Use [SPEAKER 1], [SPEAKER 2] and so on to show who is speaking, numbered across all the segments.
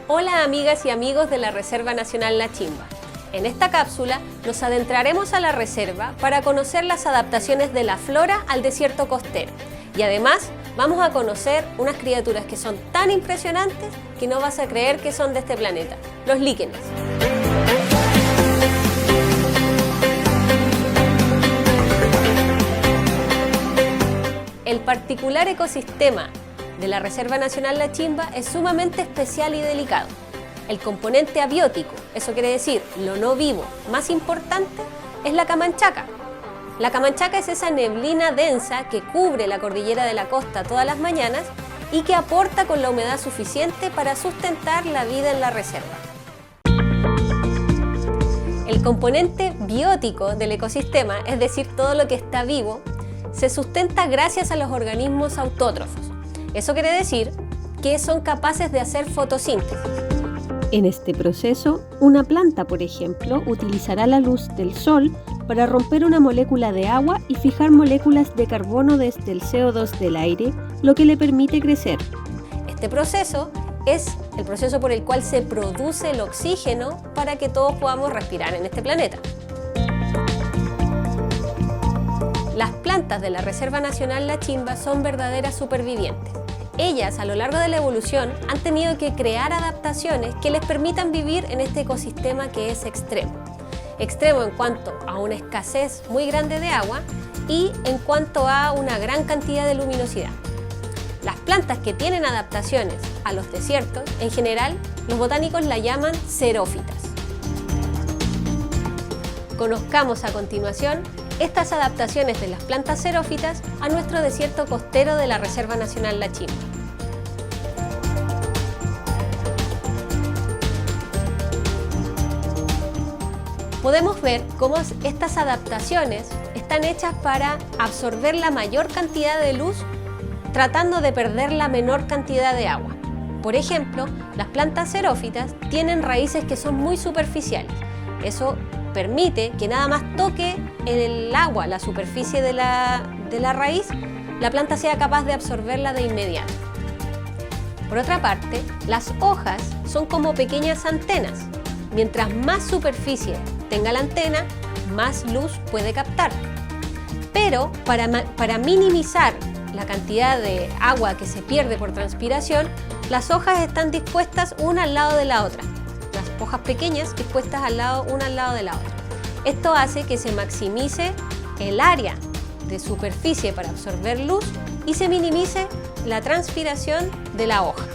[SPEAKER 1] Hola amigas y amigos de la Reserva Nacional La Chimba. En esta cápsula nos adentraremos a la reserva para conocer las adaptaciones de la flora al desierto costero y además vamos a conocer unas criaturas que son tan impresionantes que no vas a creer que son de este planeta, los líquenes. El particular ecosistema de la Reserva Nacional La Chimba es sumamente especial y delicado. El componente abiótico, eso quiere decir lo no vivo más importante, es la camanchaca. La camanchaca es esa neblina densa que cubre la cordillera de la costa todas las mañanas y que aporta con la humedad suficiente para sustentar la vida en la reserva. El componente biótico del ecosistema, es decir, todo lo que está vivo, se sustenta gracias a los organismos autótrofos. Eso quiere decir que son capaces de hacer fotosíntesis.
[SPEAKER 2] En este proceso, una planta, por ejemplo, utilizará la luz del sol para romper una molécula de agua y fijar moléculas de carbono desde el CO2 del aire, lo que le permite crecer.
[SPEAKER 1] Este proceso es el proceso por el cual se produce el oxígeno para que todos podamos respirar en este planeta. Las plantas de la Reserva Nacional La Chimba son verdaderas supervivientes. Ellas, a lo largo de la evolución, han tenido que crear adaptaciones que les permitan vivir en este ecosistema que es extremo. Extremo en cuanto a una escasez muy grande de agua y en cuanto a una gran cantidad de luminosidad. Las plantas que tienen adaptaciones a los desiertos, en general, los botánicos la llaman xerófitas. Conozcamos a continuación estas adaptaciones de las plantas xerófitas a nuestro desierto costero de la Reserva Nacional La Chimba. Podemos ver cómo estas adaptaciones están hechas para absorber la mayor cantidad de luz tratando de perder la menor cantidad de agua. Por ejemplo, las plantas xerófitas tienen raíces que son muy superficiales. Eso permite que nada más toque el agua, la superficie de la raíz, la planta sea capaz de absorberla de inmediato. Por otra parte, las hojas son como pequeñas antenas. Mientras más superficie tenga la antena, más luz puede captar. Pero para minimizar la cantidad de agua que se pierde por transpiración, las hojas están dispuestas una al lado de la otra. Hojas pequeñas dispuestas una al lado de la otra. Esto hace que se maximice el área de superficie para absorber luz y se minimice la transpiración de la hoja.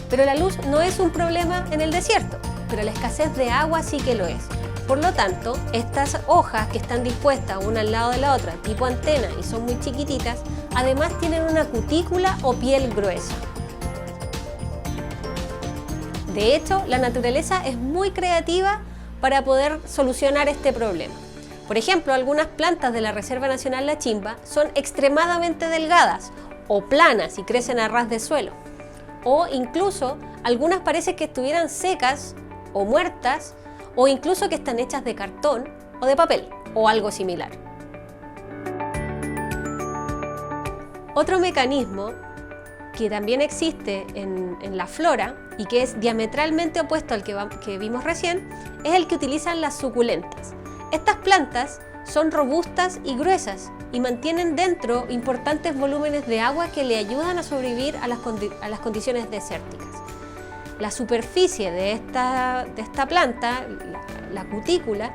[SPEAKER 1] Pero la luz no es un problema en el desierto, pero la escasez de agua sí que lo es. Por lo tanto, estas hojas que están dispuestas una al lado de la otra, tipo antena, y son muy chiquititas, además tienen una cutícula o piel gruesa. De hecho, la naturaleza es muy creativa para poder solucionar este problema. Por ejemplo, algunas plantas de la Reserva Nacional La Chimba son extremadamente delgadas o planas y crecen a ras de suelo. O incluso, algunas parece que estuvieran secas o muertas o incluso que están hechas de cartón o de papel o algo similar. Otro mecanismo que también existe en la flora y que es diametralmente opuesto al que vimos recién, es el que utilizan las suculentas. Estas plantas son robustas y gruesas y mantienen dentro importantes volúmenes de agua que le ayudan a sobrevivir a las condiciones desérticas. La superficie de esta planta, la cutícula,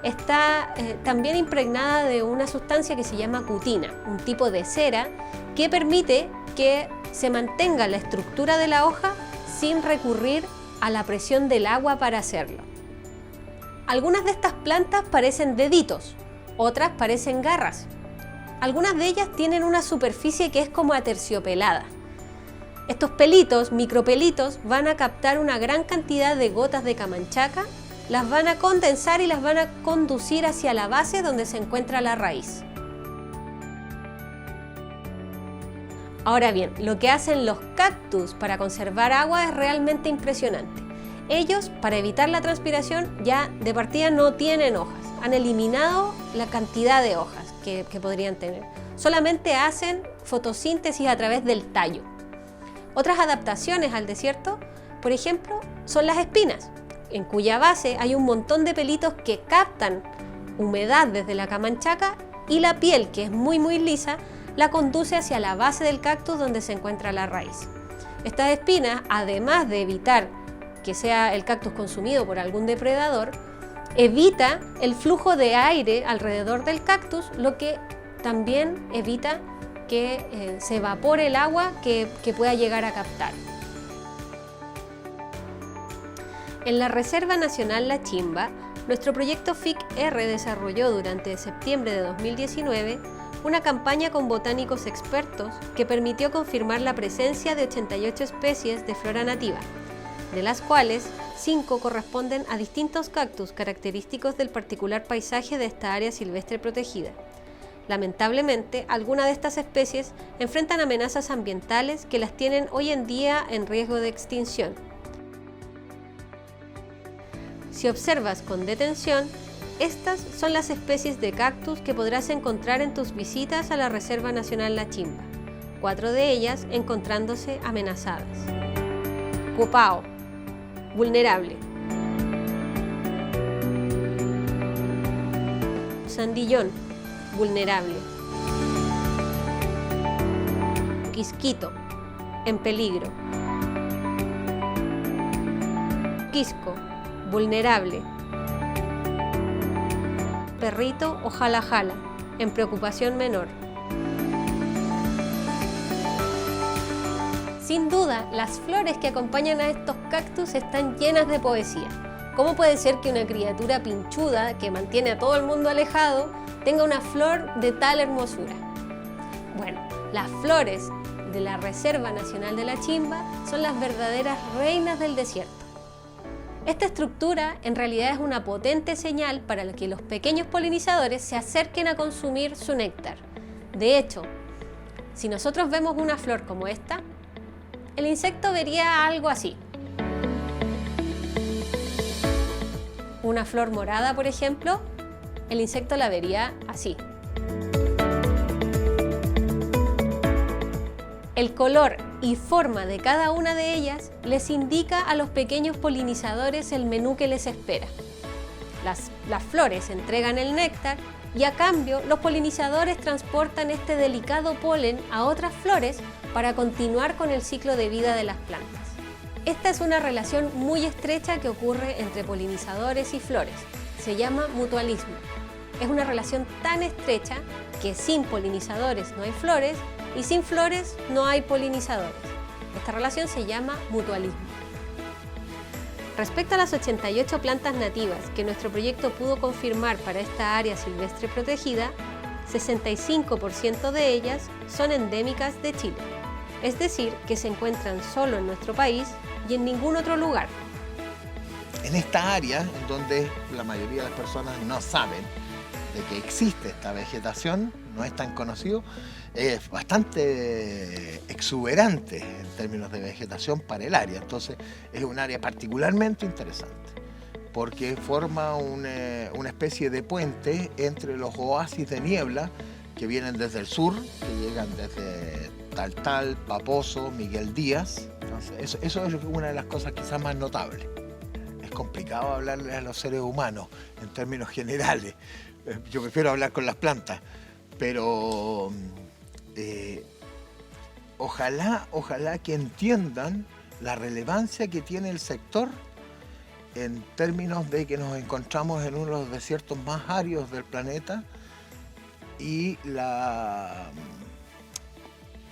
[SPEAKER 1] está también impregnada de una sustancia que se llama cutina, un tipo de cera que permite que se mantenga la estructura de la hoja sin recurrir a la presión del agua para hacerlo. Algunas de estas plantas parecen deditos, otras parecen garras. Algunas de ellas tienen una superficie que es como aterciopelada. Estos pelitos, micropelitos, van a captar una gran cantidad de gotas de camanchaca, las van a condensar y las van a conducir hacia la base donde se encuentra la raíz. Ahora bien, lo que hacen los cactus para conservar agua es realmente impresionante. Ellos, para evitar la transpiración, ya de partida no tienen hojas. Han eliminado la cantidad de hojas que podrían tener. Solamente hacen fotosíntesis a través del tallo. Otras adaptaciones al desierto, por ejemplo, son las espinas, en cuya base hay un montón de pelitos que captan humedad desde la camanchaca y la piel, que es muy lisa, la conduce hacia la base del cactus donde se encuentra la raíz. Estas espinas, además de evitar que sea el cactus consumido por algún depredador, evita el flujo de aire alrededor del cactus, lo que también evita que se evapore el agua que pueda llegar a captar. En la Reserva Nacional La Chimba, nuestro proyecto FIC-R desarrolló durante septiembre de 2019 una campaña con botánicos expertos que permitió confirmar la presencia de 88 especies de flora nativa, de las cuales 5 corresponden a distintos cactus característicos del particular paisaje de esta área silvestre protegida. Lamentablemente, algunas de estas especies enfrentan amenazas ambientales que las tienen hoy en día en riesgo de extinción. Si observas con detención, estas son las especies de cactus que podrás encontrar en tus visitas a la Reserva Nacional La Chimba, 4 de ellas encontrándose amenazadas. Copao, vulnerable. Sandillón, vulnerable. Quisquito, en peligro. Quisco, vulnerable. Perrito o jala, en preocupación menor. Sin duda, las flores que acompañan a estos cactus están llenas de poesía. ¿Cómo puede ser que una criatura pinchuda que mantiene a todo el mundo alejado tenga una flor de tal hermosura? Bueno, las flores de la Reserva Nacional de La Chimba son las verdaderas reinas del desierto. Esta estructura en realidad es una potente señal para que los pequeños polinizadores se acerquen a consumir su néctar. De hecho, si nosotros vemos una flor como esta, el insecto vería algo así. Una flor morada, por ejemplo, el insecto la vería así. El color y forma de cada una de ellas les indica a los pequeños polinizadores el menú que les espera. Las flores entregan el néctar y a cambio los polinizadores transportan este delicado polen a otras flores para continuar con el ciclo de vida de las plantas. Esta es una relación muy estrecha que ocurre entre polinizadores y flores. Se llama mutualismo. Es una relación tan estrecha que sin polinizadores no hay flores y sin flores no hay polinizadores. Esta relación se llama mutualismo. Respecto a las 88 plantas nativas que nuestro proyecto pudo confirmar para esta área silvestre protegida, 65% de ellas son endémicas de Chile, es decir, que se encuentran solo en nuestro país y en ningún otro lugar.
[SPEAKER 3] En esta área, en donde la mayoría de las personas no saben de que existe esta vegetación, no es tan conocido, es bastante exuberante en términos de vegetación para el área. Entonces es un área particularmente interesante porque forma una especie de puente entre los oasis de niebla que vienen desde el sur, que llegan desde Taltal, Paposo, Miguel Díaz. Entonces, eso es una de las cosas quizás más notables. Es complicado hablarle a los seres humanos en términos generales. Yo prefiero hablar con las plantas, pero ojalá que entiendan la relevancia que tiene el sector en términos de que nos encontramos en uno de los desiertos más áridos del planeta y la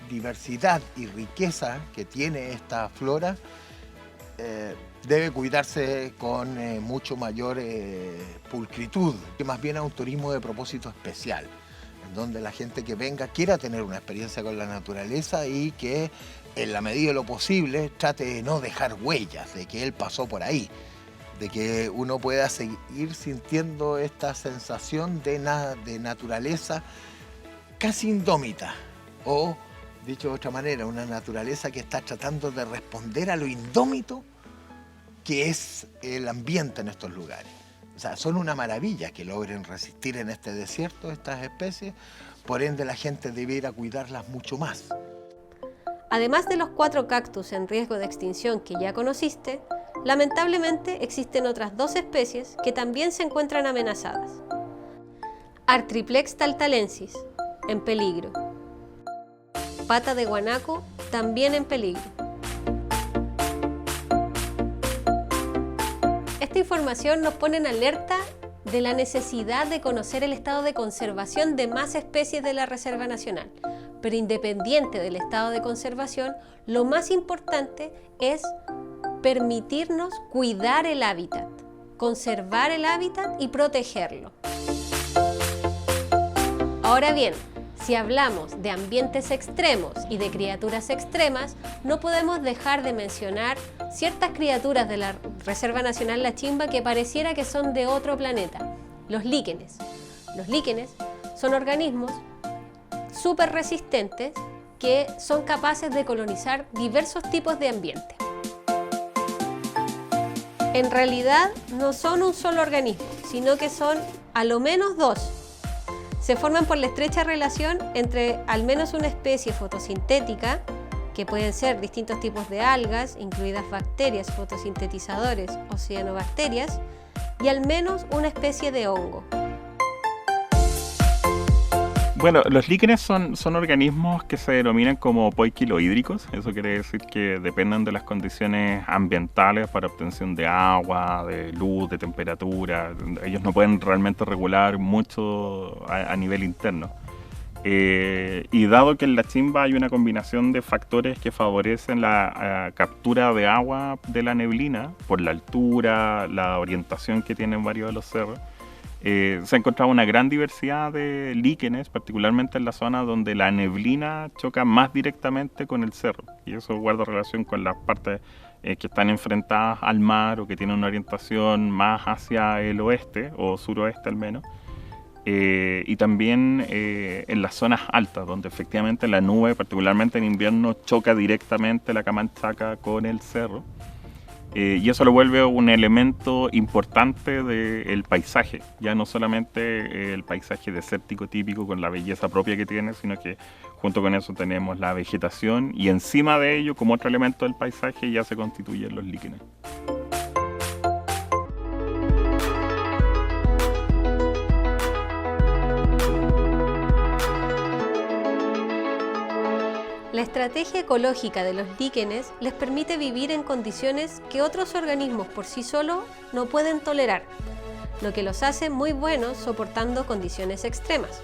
[SPEAKER 3] diversidad y riqueza que tiene esta flora debe cuidarse con mucho mayor pulcritud, que más bien a un turismo de propósito especial, en donde la gente que venga quiera tener una experiencia con la naturaleza y que en la medida de lo posible trate de no dejar huellas, de que él pasó por ahí, de que uno pueda seguir sintiendo esta sensación de naturaleza casi indómita o dicho de otra manera, una naturaleza que está tratando de responder a lo indómito que es el ambiente en estos lugares. O sea, son una maravilla que logren resistir en este desierto estas especies, por ende la gente debe ir a cuidarlas mucho más.
[SPEAKER 1] Además de los 4 cactus en riesgo de extinción que ya conociste, lamentablemente existen otras 2 especies que también se encuentran amenazadas. Artriplex taltalensis, en peligro. Pata de guanaco, también en peligro. Esta información nos pone en alerta de la necesidad de conocer el estado de conservación de más especies de la Reserva Nacional. Pero independiente del estado de conservación, lo más importante es permitirnos cuidar el hábitat, conservar el hábitat y protegerlo. Ahora bien, si hablamos de ambientes extremos y de criaturas extremas, no podemos dejar de mencionar ciertas criaturas de la Reserva Nacional La Chimba que pareciera que son de otro planeta, los líquenes. Los líquenes son organismos súper resistentes que son capaces de colonizar diversos tipos de ambiente. En realidad no son un solo organismo, sino que son a lo menos 2. Se forman por la estrecha relación entre al menos una especie fotosintética, que pueden ser distintos tipos de algas, incluidas bacterias fotosintetizadores o cianobacterias, y al menos una especie de hongo.
[SPEAKER 4] Bueno, los líquenes son organismos que se denominan como poiquilohídricos. Eso quiere decir que dependen de las condiciones ambientales para obtención de agua, de luz, de temperatura. Ellos no pueden realmente regular mucho a nivel interno. Y dado que en la chimba hay una combinación de factores que favorecen la captura de agua de la neblina, por la altura, la orientación que tienen varios de los cerros, se ha encontrado una gran diversidad de líquenes, particularmente en la zona donde la neblina choca más directamente con el cerro. Y eso guarda relación con las partes que están enfrentadas al mar o que tienen una orientación más hacia el oeste o suroeste al menos. Y también en las zonas altas, donde efectivamente la nube, particularmente en invierno, choca directamente la Camanchaca con el cerro. Y eso lo vuelve un elemento importante del paisaje, ya no solamente el paisaje desértico típico con la belleza propia que tiene, sino que junto con eso tenemos la vegetación y encima de ello, como otro elemento del paisaje, ya se constituyen los líquenes.
[SPEAKER 1] La estrategia ecológica de los líquenes les permite vivir en condiciones que otros organismos por sí solos no pueden tolerar, lo que los hace muy buenos soportando condiciones extremas.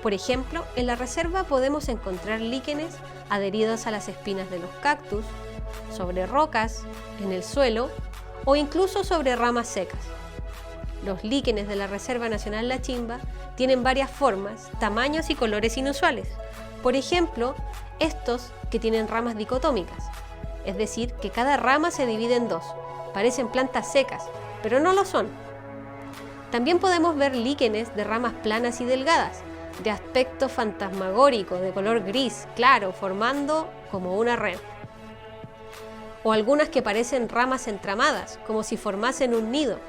[SPEAKER 1] Por ejemplo, en la reserva podemos encontrar líquenes adheridos a las espinas de los cactus, sobre rocas, en el suelo o incluso sobre ramas secas. Los líquenes de la Reserva Nacional La Chimba tienen varias formas, tamaños y colores inusuales. Por ejemplo, estos que tienen ramas dicotómicas, es decir, que cada rama se divide en 2. Parecen plantas secas, pero no lo son. También podemos ver líquenes de ramas planas y delgadas, de aspecto fantasmagórico, de color gris claro, formando como una red. O algunas que parecen ramas entramadas, como si formasen un nido.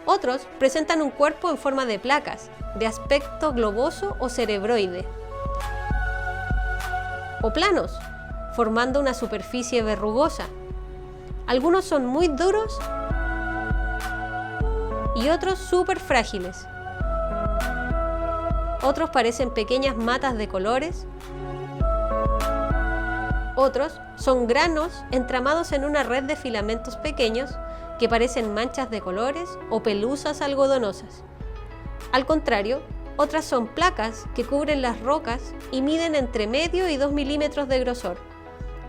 [SPEAKER 1] Otros presentan un cuerpo en forma de placas, de aspecto globoso o cerebroide. O planos, formando una superficie verrugosa. Algunos son muy duros y otros súper frágiles. Otros parecen pequeñas matas de colores. Otros son granos entramados en una red de filamentos pequeños que parecen manchas de colores o pelusas algodonosas. Al contrario, otras son placas que cubren las rocas y miden entre medio y 2 milímetros de grosor.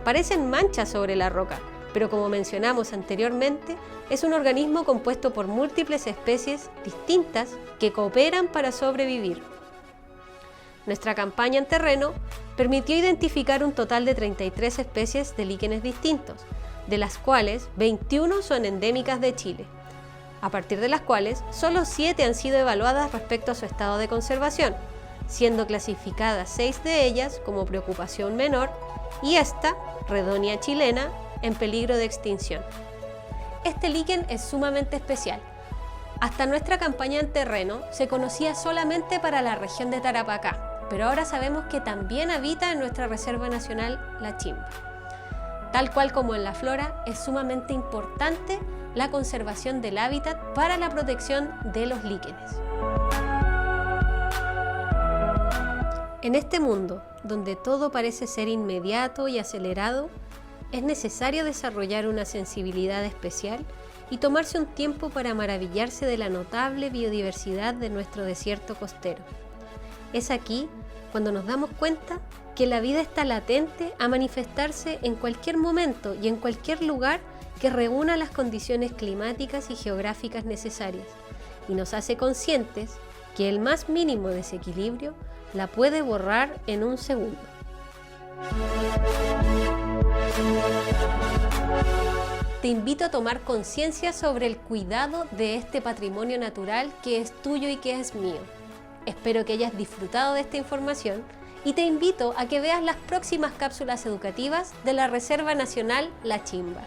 [SPEAKER 1] Parecen manchas sobre la roca, pero como mencionamos anteriormente, es un organismo compuesto por múltiples especies distintas que cooperan para sobrevivir. Nuestra campaña en terreno permitió identificar un total de 33 especies de líquenes distintos, de las cuales 21 son endémicas de Chile, a partir de las cuales solo 7 han sido evaluadas respecto a su estado de conservación, siendo clasificadas 6 de ellas como preocupación menor y esta, Redonia chilena, en peligro de extinción. Este líquen es sumamente especial. Hasta nuestra campaña en terreno se conocía solamente para la región de Tarapacá, pero ahora sabemos que también habita en nuestra Reserva Nacional La Chimba. Tal cual como en la flora, es sumamente importante la conservación del hábitat para la protección de los líquenes. En este mundo, donde todo parece ser inmediato y acelerado, es necesario desarrollar una sensibilidad especial y tomarse un tiempo para maravillarse de la notable biodiversidad de nuestro desierto costero. Es aquí cuando nos damos cuenta que la vida está latente a manifestarse en cualquier momento y en cualquier lugar que reúna las condiciones climáticas y geográficas necesarias, y nos hace conscientes que el más mínimo desequilibrio la puede borrar en un segundo. Te invito a tomar conciencia sobre el cuidado de este patrimonio natural que es tuyo y que es mío. Espero que hayas disfrutado de esta información y te invito a que veas las próximas cápsulas educativas de la Reserva Nacional La Chimba.